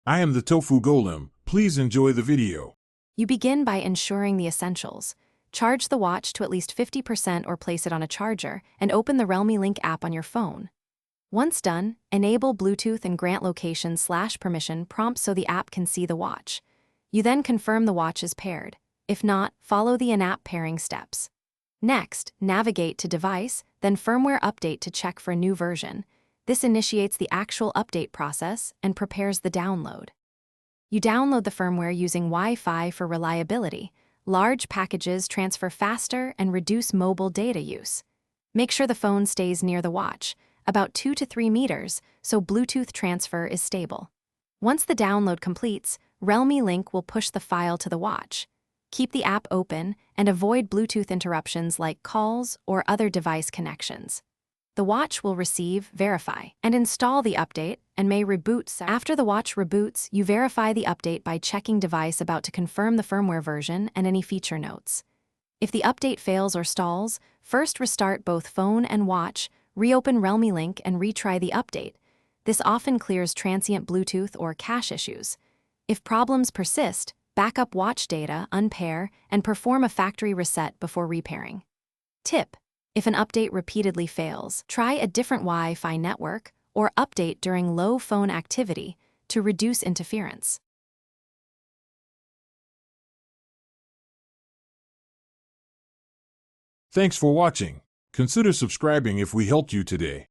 I am the Tofu Golem. Please enjoy the video. You begin by ensuring the essentials. Charge the watch to at least 50% or place it on a charger, and open the Realme Link app on your phone. Once done, enable Bluetooth and grant location/permission prompts so the app can see the watch. You then confirm the watch is paired. If not, follow the in-app pairing steps. Next, navigate to Device, then Firmware Update to check for a new version. This initiates the actual update process and prepares the download. You download the firmware using Wi-Fi for reliability. Large packages transfer faster and reduce mobile data use. Make sure the phone stays near the watch, about 2 to 3 meters, so Bluetooth transfer is stable. Once the download completes, Realme Link will push the file to the watch. Keep the app open and avoid Bluetooth interruptions like calls or other device connections. The watch will receive, verify, and install the update and may reboot. After the watch reboots, you verify the update by checking device about to confirm the firmware version and any feature notes. If the update fails or stalls, first restart both phone and watch, reopen Realme Link and retry the update. This often clears transient Bluetooth or cache issues. If problems persist, back up watch data, unpair, and perform a factory reset before repairing. Tip: if an update repeatedly fails, try a different Wi-Fi network or update during low phone activity to reduce interference. Thanks for watching. Consider subscribing if we helped you today.